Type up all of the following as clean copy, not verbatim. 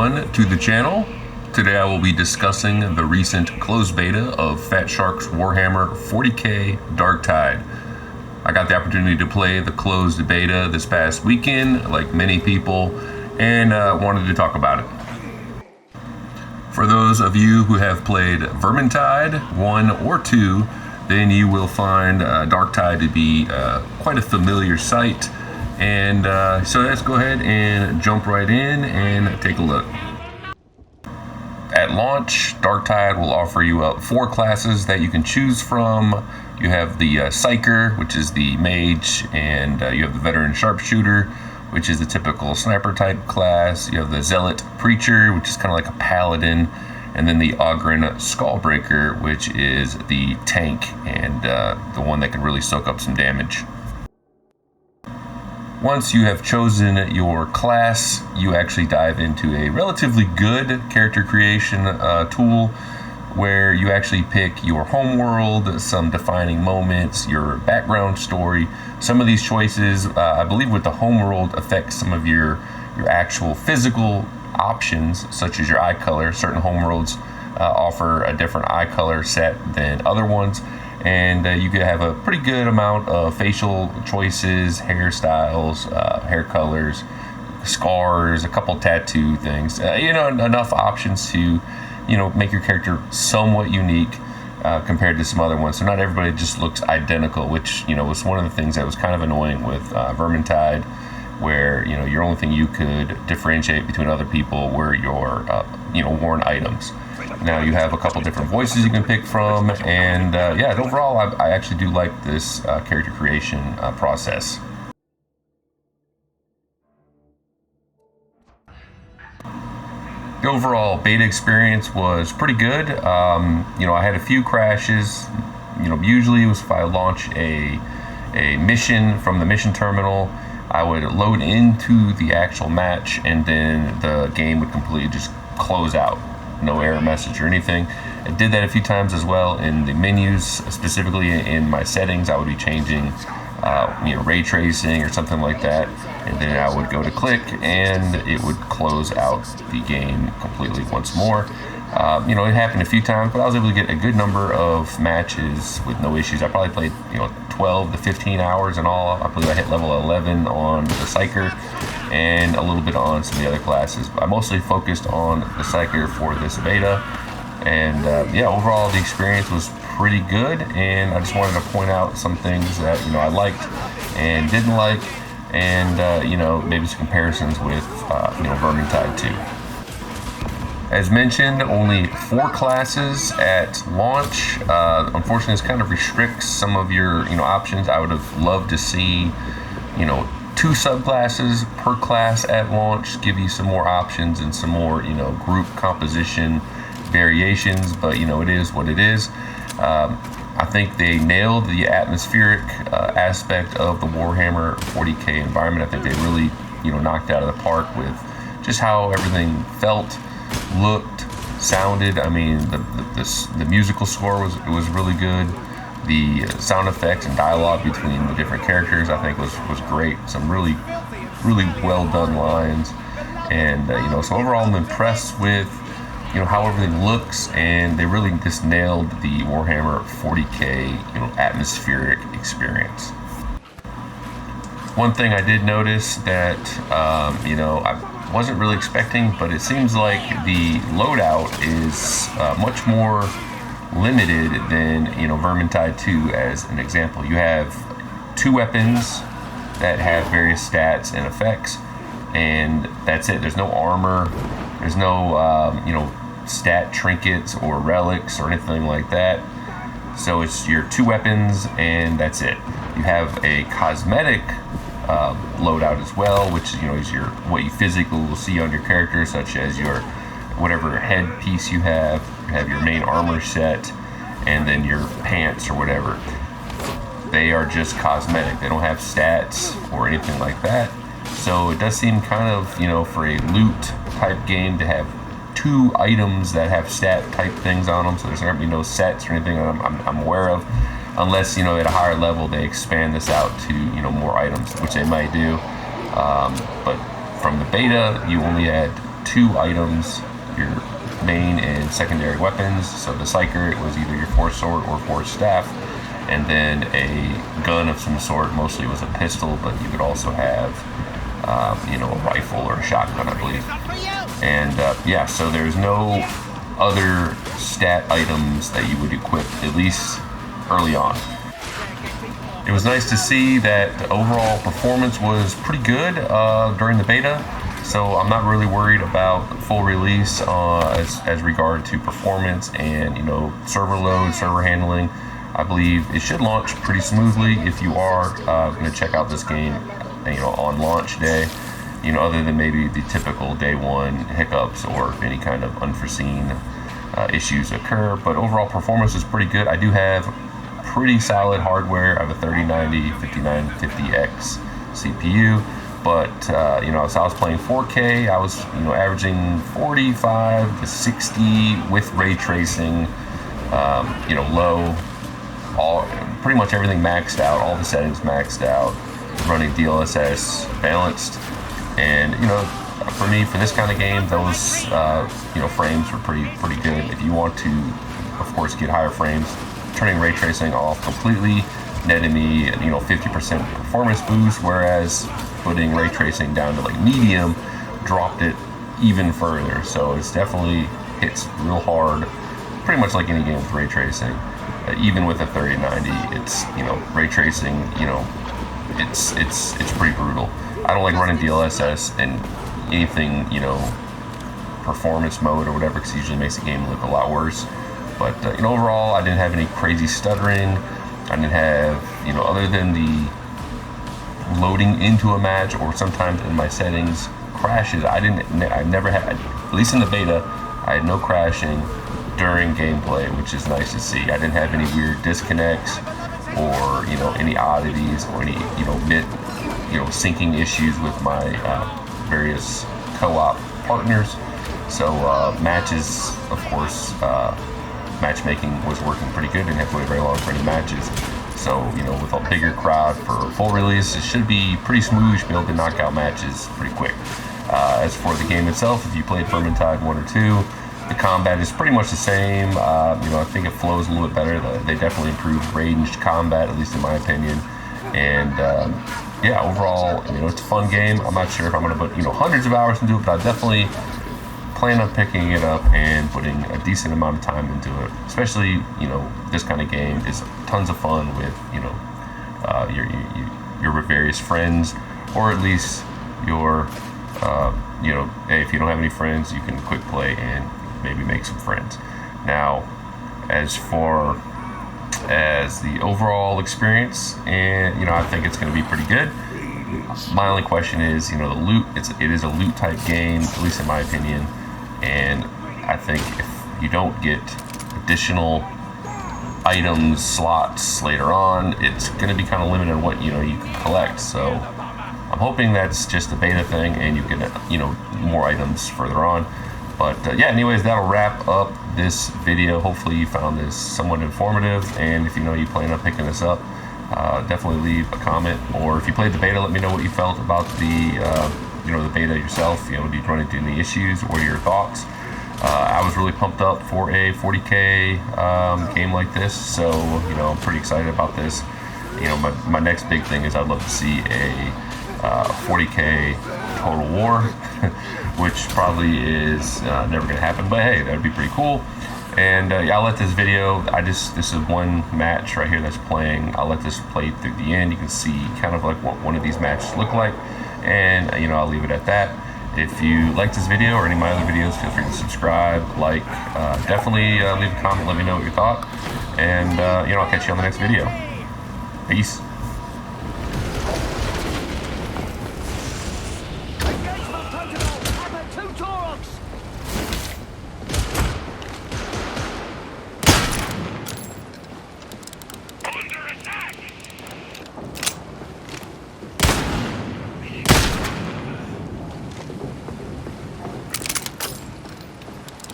everyone to the channel. Today I will be discussing the recent closed beta of fatshark's Warhammer 40k Darktide. I got the opportunity to play the closed beta this past weekend, like many people, and wanted to talk about it. For those of you who have played Vermintide 1 or 2, then you will find Darktide to be quite a familiar sight. And so let's go ahead and jump right in and take a look. At launch, Darktide will offer you up 4 classes that you can choose from. You have the Psyker, which is the mage, and you have the veteran sharpshooter, which is the typical sniper type class. You have the zealot preacher, which is kind of like a paladin, and then the Ogren Skullbreaker, which is the tank and the one that can really soak up some damage. Once you have chosen your class, you actually dive into a relatively good character creation tool where you actually pick your homeworld, some defining moments, your background story. Some of these choices, I believe with the homeworld, affect some of your actual physical options, such as your eye color. Certain homeworlds offer a different eye color set than other ones. And you could have a pretty good amount of facial choices, hairstyles, hair colors, scars, a couple tattoo things. Enough options to, make your character somewhat unique compared to some other ones. So not everybody just looks identical, which, was one of the things that was kind of annoying with Vermintide, where, your only thing you could differentiate between other people were your, worn items. Now you have a couple different voices you can pick from, and overall I actually do like this character creation process. The overall beta experience was pretty good. I had a few crashes. Usually it was if I launch a mission from the mission terminal, I would load into the actual match, and then the game would completely just close out. No error message or anything. I did that a few times as well in the menus, specifically in my settings. I would be changing ray tracing or something like that, and then I would go to click and it would close out the game completely once more. It happened a few times, but I was able to get a good number of matches with no issues. I probably played 12 to 15 hours in all. I believe I hit level 11 on the Psyker and a little bit on some of the other classes. I mostly focused on the Psyker for this beta, and overall the experience was pretty good. And I just wanted to point out some things that I liked and didn't like, and maybe some comparisons with Vermintide 2. As mentioned, only 4 classes at launch. Unfortunately, this kind of restricts some of your options. I would have loved to see 2 subclasses per class at launch, give you some more options and some more group composition variations, but it is what it is. I think they nailed the atmospheric aspect of the Warhammer 40k environment. I think they really knocked out of the park with just how everything felt, looked, sounded. I mean, the musical score was really good. The sound effects and dialogue between the different characters, I think, was great. Some really, really well done lines, and so overall, I'm impressed with how everything looks, and they really just nailed the Warhammer 40k atmospheric experience. One thing I did notice that I wasn't really expecting, but it seems like the loadout is much more limited than Vermintide 2. As an example, you have 2 weapons that have various stats and effects, and that's it. There's no armor, there's no stat trinkets or relics or anything like that. So it's your 2 weapons and that's it. You have a cosmetic loadout as well, which is what you physically will see on your character, such as your whatever headpiece you have your main armor set, and then your pants or whatever. They are just cosmetic. They don't have stats or anything like that. So it does seem kind of, for a loot type game to have 2 items that have stat type things on them. So there's going to be no sets or anything that I'm aware of, unless at a higher level they expand this out to more items, which they might do. But from the beta, you only had 2 items, your main and secondary weapons. So the Psyker, it was either your force sword or force staff, and then a gun of some sort. Mostly it was a pistol, but you could also have a rifle or a shotgun, I believe. And yeah, so there's no other stat items that you would equip, at least early on. It was nice to see that the overall performance was pretty good during the beta, so I'm not really worried about full release as regard to performance and server load, server handling. I believe it should launch pretty smoothly if you are going to check out this game on launch day, other than maybe the typical day one hiccups or if any kind of unforeseen issues occur. But overall performance is pretty good. I do have pretty solid hardware. I have a 3090 5950X CPU, but so I was playing 4K. I was averaging 45 to 60 with ray tracing, low, pretty much everything maxed out, all the settings maxed out, running DLSS balanced. And for me, for this kind of game, those frames were pretty good. If you want to, of course, get higher frames, turning ray tracing off completely netted me 50% performance boost, whereas putting ray tracing down to like medium dropped it even further. So it's definitely hits real hard, pretty much like any game with ray tracing. Even with a 3090, it's ray tracing, it's pretty brutal. I don't like running DLSS and anything performance mode or whatever, because it usually makes the game look a lot worse. But overall, I didn't have any crazy stuttering. I didn't have other than the loading into a match or sometimes in my settings crashes. I never had, at least in the beta, I had no crashing during gameplay, which is nice to see. I didn't have any weird disconnects or any oddities or any syncing issues with my various co-op partners. So matches, of course, matchmaking was working pretty good. Didn't have to wait very long for any matches. So with a bigger crowd for full release, it should be pretty smooth. You should be able to knock out matches pretty quick. As for the game itself, if you played Vermintide 1 or 2, the combat is pretty much the same. I think it flows a little bit better. They definitely improved ranged combat, at least in my opinion. And yeah, overall, it's a fun game. I'm not sure if I'm going to put hundreds of hours into it, but I definitely plan on picking it up and putting a decent amount of time into it. Especially, this kind of game is tons of fun with your various friends, or at least your hey, if you don't have any friends, you can quick play and maybe make some friends. Now, as far as the overall experience, and I think it's going to be pretty good. My only question is, the loot. It is a loot type game, at least in my opinion, and I think if you don't get additional items, slots later on, it's going to be kind of limited on what you can collect. So I'm hoping that's just a beta thing, and you get more items further on. But yeah, anyways, that'll wrap up this video. Hopefully you found this somewhat informative, and if you plan on picking this up, definitely leave a comment, or if you played the beta, let me know what you felt about the beta yourself. Did you run into any issues? What are your thoughts? I was really pumped up for a 40k game like this, so I'm pretty excited about this. My next big thing is I'd love to see a 40k Total War, which probably is never going to happen, but hey, that would be pretty cool. And I'll let this video, this is one match right here that's playing. I'll let this play through the end. You can see kind of like what one of these matches look like, and I'll leave it at that. If you like this video or any of my other videos, feel free to subscribe, like, definitely leave a comment, let me know what you thought, and I'll catch you on the next video. Peace.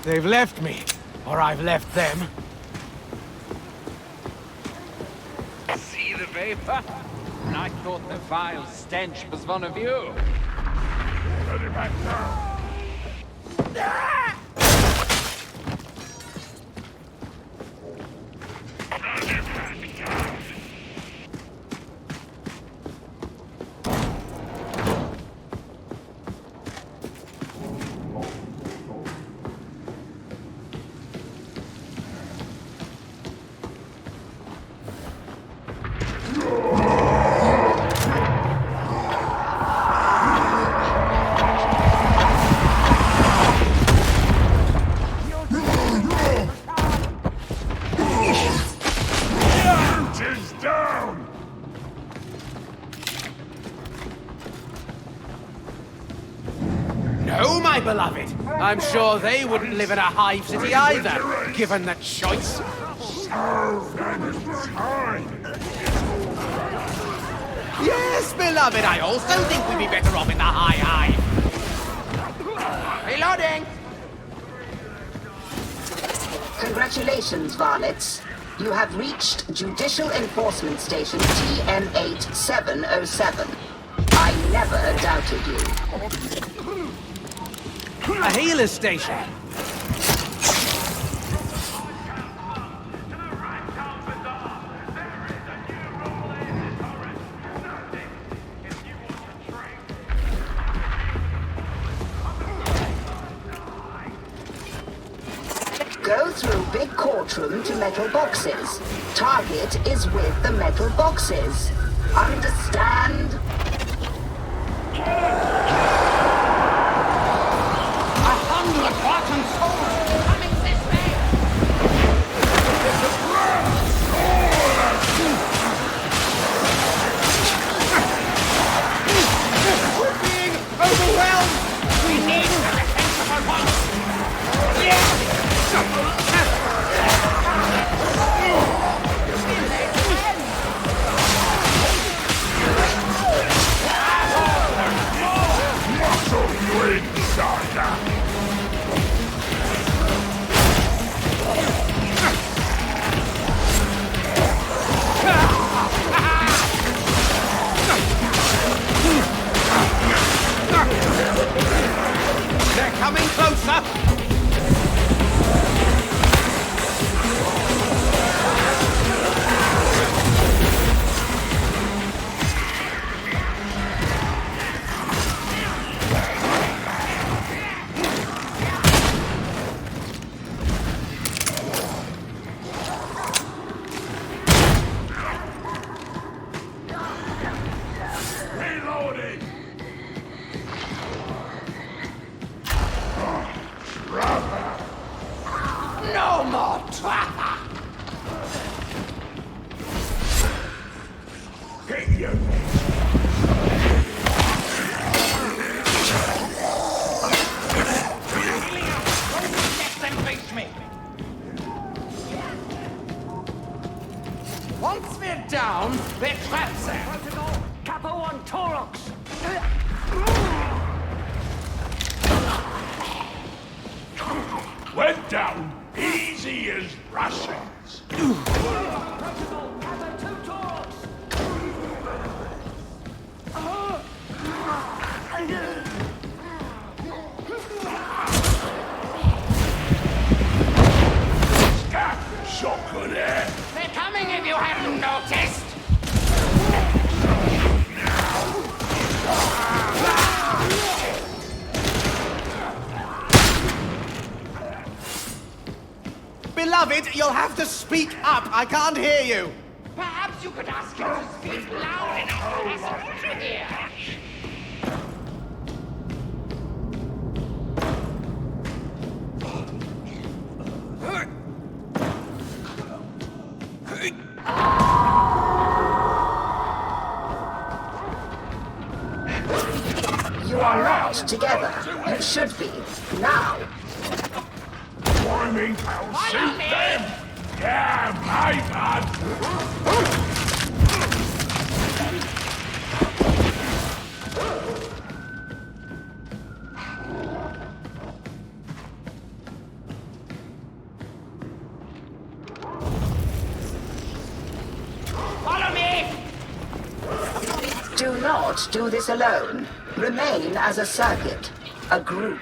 They've left me, or I've left them. See the vapor? And I thought the vile stench was one of you. I'm sure they wouldn't live in a hive city either, given the choice. Yes, beloved, I also think we'd be better off in the high hive. Reloading! Congratulations, varlets. You have reached Judicial Enforcement Station TM8707. I never doubted you. A healer station. Go through big courtroom to metal boxes. Target is with the metal boxes. Understand? Rotten souls coming this way! We're being overwhelmed! We need a defensible one! They're coming closer! No more trapper! Let them face me! Once they're down, they're trapped there! Capo on Torox! Went down easy as Russians. Shotgun there. They're coming if you haven't noticed! Beloved, you'll have to speak up. I can't hear you. Perhaps you could ask him to speak loud enough for us to hear. You are not together. You should be. Now. Warming, I'll shoot them. Yeah, my bad. Follow me! Do not do this alone. Remain as a circuit. A group.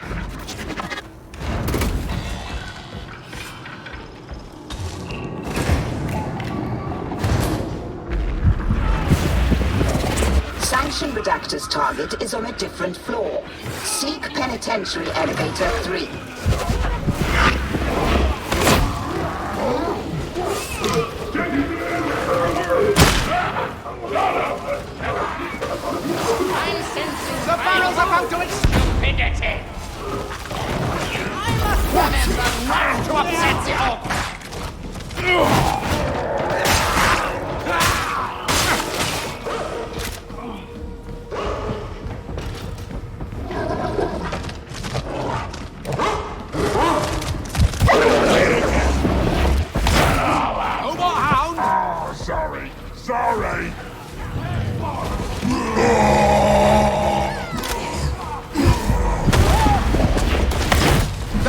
Sanction Redactor's target is on a different floor. Seek Penitentiary Elevator 3. I'm sensing The barrels are about to explode. stupidity! I must remember not to upset the Hulk!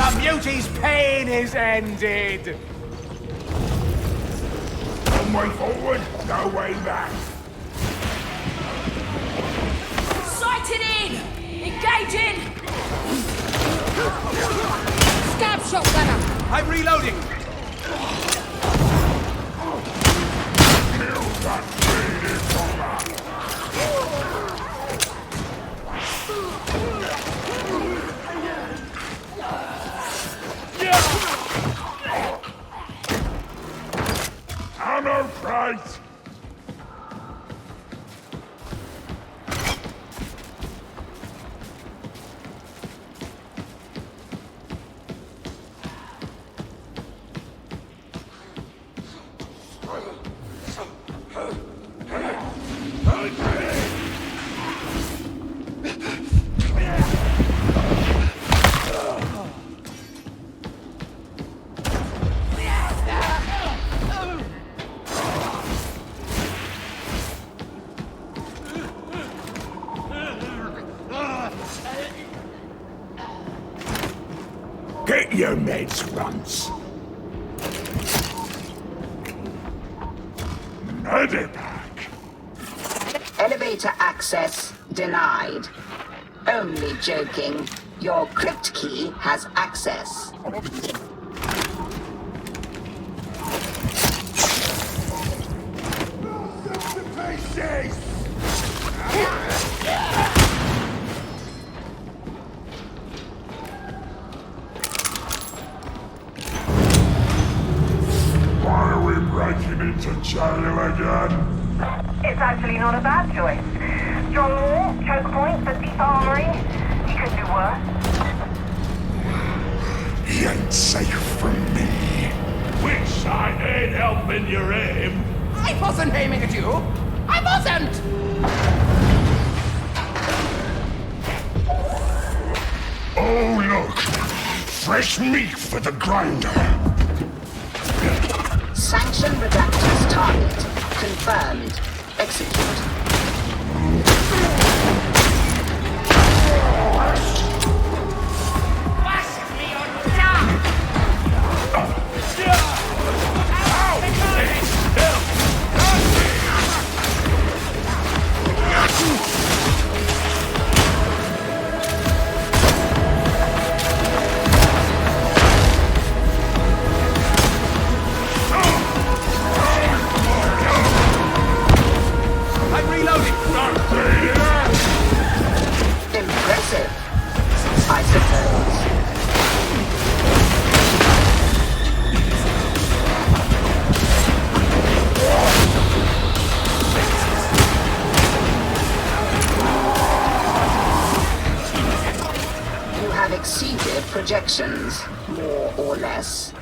The beauty's pain is ended. One way forward, no way back. Sighted in! Engaging! Stab shot gunner! I'm reloading. Kill that greedy bomber. Ammo crate! Get your meds, Runts. Medipack. Elevator access denied. Only joking. Your crypt key has access. Why are we breaking into jail again? It's actually not a bad choice. Strong wall, choke point for deep armory. You could do worse. He ain't safe from me. Wish I ain't helping your aim. I wasn't aiming at you. I wasn't. Oh, look! Fresh meat for the grinder. Sanction redactors target. Confirmed. Execute. I'm reloading. Impressive. I suppose. You have exceeded projections, more or less.